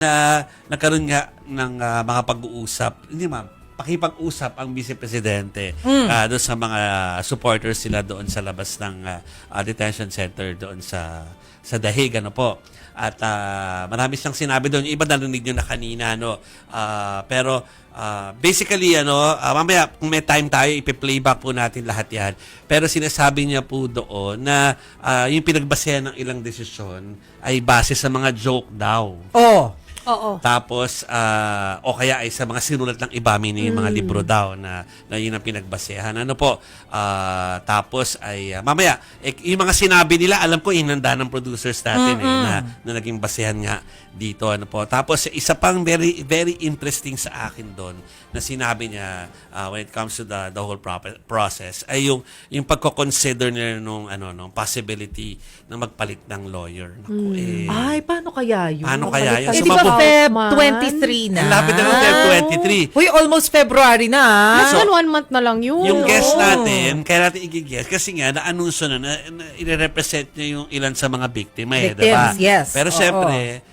na nagkaroon nga ng mga pag-uusap, hindi ma'am, pakipag-usap ang Vice Presidente doon sa mga supporters sila doon sa labas ng detention center doon sa Dahig, ano po. At marami siyang sinabi doon. Yung iba narinig nyo na kanina, no? Pero basically, mamaya kung may time tayo, ipi-playback po natin lahat yan. Pero sinasabi niya po doon na yung pinagbasehan ng ilang desisyon ay base sa mga joke daw. Oh. Oo. Tapos, o kaya ay sa mga sinulat ng iba, yung mga libro daw na yun ang pinagbasehan. Ano po? Tapos ay, mamaya, yung mga sinabi nila, alam ko, inanda ng producers natin na naging basehan nga dito. Ano po? Tapos, isa pang very, very interesting sa akin doon na sinabi niya when it comes to the whole process ay yung pagko-consider nila nung possibility na magpalit ng lawyer. Naku, Ay, paano kaya yun? Paano kaya yun? Eh, So, di ba Feb man. 23 na? Lapit na ng Feb 23. Uy, almost February na. So, So, 1 month na lang yun. Yung guest Oo. natin, kaya natin i-guess, kasi nga, na-anunsyo na i-represent niya yung ilan sa mga biktima, diba? Victims, yes. Pero Oo. syempre,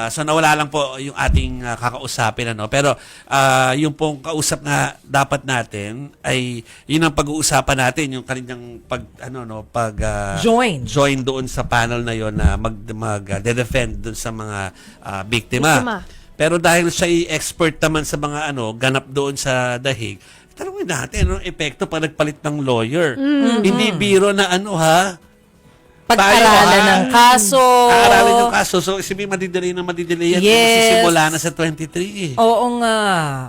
so nawala lang po yung ating kakausapin, ano? Pero yung pong kausap na dapat natin ay yun ang pag-uusapan natin, yung kanilang join doon sa panel na yon na mag-defend doon sa mga biktima. Pero dahil siya ay expert naman sa mga ganap doon sa Dahig, tanongin natin anong epekto pag nagpalit ng lawyer. Hindi biro na Pag-aralan ng kaso. Aaralin yung kaso. So, isipin, madidelay yan. Yes. Magsisimula na sa 23 Oo nga.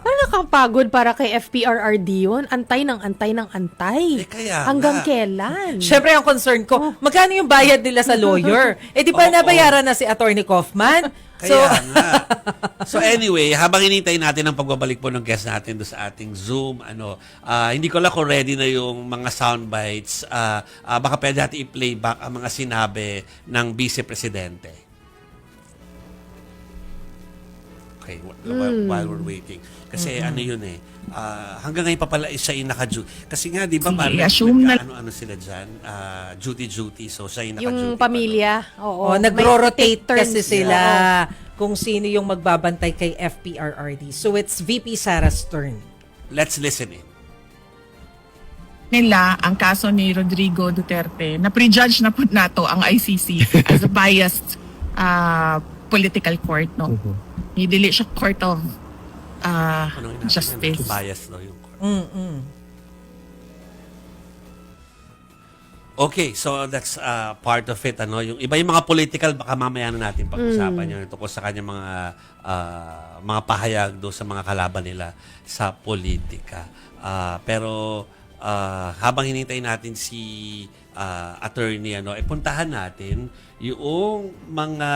Parang nakapagod para kay FPRRD yun. Antay ng antay ng antay. Kaya Hanggang nga. kailan? Siyempre, ang concern ko, magkano yung bayad nila sa lawyer? Eh, di ba nabayaran na si Attorney Kaufman? Kaya nga. So anyway, habang hinintay natin ang pagbabalik po ng guest natin do sa ating Zoom, hindi ko lang kung ready na yung mga soundbites. Baka pwede natin i-playback ang mga sinabi ng Vice Presidente. Okay, while we're waiting. Kasi yun hanggang ngayon pa pala siya yung naka-duty. Kasi nga, di ba, ano sila dyan? Duty. So, siya yung naka-duty. Yung pamilya. Oo. Nagro-rotate May kasi turns. sila kung sino yung magbabantay kay FPRRD. So, it's VP Sara's turn. Let's listen in. Nila ang kaso ni Rodrigo Duterte na prejudge na po nato ang ICC as a biased political court, no? Hindi siya court of justice. Bias, no? Yung Okay, so that's part of it. Yung iba yung mga political, baka mamaya na natin pag-usapan yun tungkol sa kanyang mga pahayag do sa mga kalaban nila sa politika. Pero habang hinintay natin si attorney, puntahan natin yung mga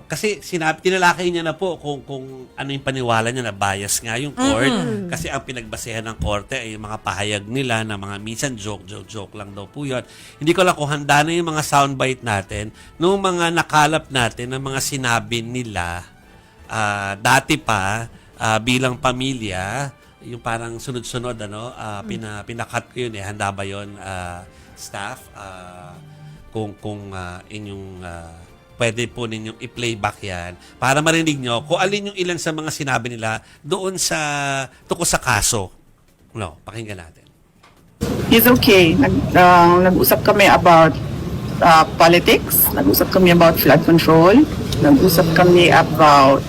kasi tinalakay niya na po kung ano yung paniwala niya na bias nga yung court. Kasi ang pinagbasehan ng korte ay yung mga pahayag nila na mga minsan joke lang daw po yun. Hindi ko lang kung handa na yung mga soundbite natin nung mga nakalap natin ng mga sinabi nila dati pa bilang pamilya, yung parang sunod-sunod pinakat ko yun handa ba yun staff kung inyong pwede po ninyong i-playback yan para marinig nyo kung alin yung ilan sa mga sinabi nila doon tungkol sa kaso. Pakinggan natin. He's okay. Nag-usap kami about politics. Nag-usap kami about flood control. Nag-usap kami about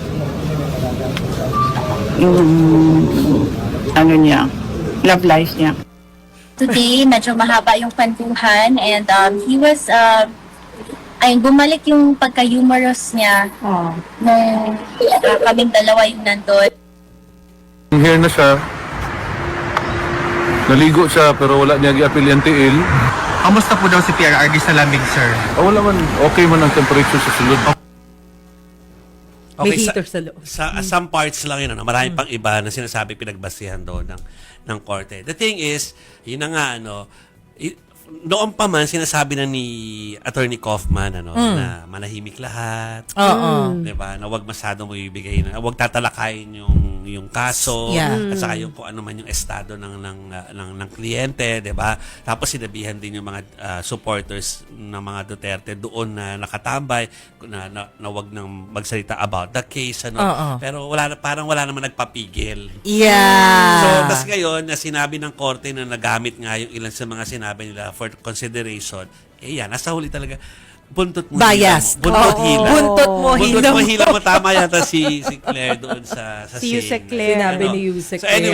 love life niya. Today, medyo mahaba yung kwentuhan and he was bumalik yung pagka-humorous niya nung kaming dalawa yung nandun. Here na siya. Naligo siya pero wala niya gi-appeal yung tiil. Kamusta po daw si PRRD sa lamig, sir? Wala man. Okay man ang temperature sa sulod. May heater sa loob. Some parts lang yun. Marami pang iba na sinasabi pinagbasihan doon ng korte. The thing is, yun na nga, noon pa man sinasabi na ni Attorney Kaufman na manahimik lahat. Oo. 'Di ba? Na wag masyadong ibigay na wag tatalakayin yung yung kaso, Yeah. at saka yung kung ano man yung estado ng kliyente, 'di ba? Tapos sinabihan din yung mga supporters ng mga Duterte doon na nakatambay na wag nang magsalita about the case, ano. Oo. Pero parang wala naman nagpapigil. Yeah. So, tas ngayon, na sinabi ng korte na nagamit nga yung ilan sa mga sinabi nila for consideration, yan, nasa huli talaga, buntot mo, Biased. hila mo. Buntot Oo. hila. Buntot mo, Buntot hila mo, mo. hila mo. Tama yata si Claire doon sa Si Yusek saying. Claire. Sinabi Ano? ni Yusek So anyway,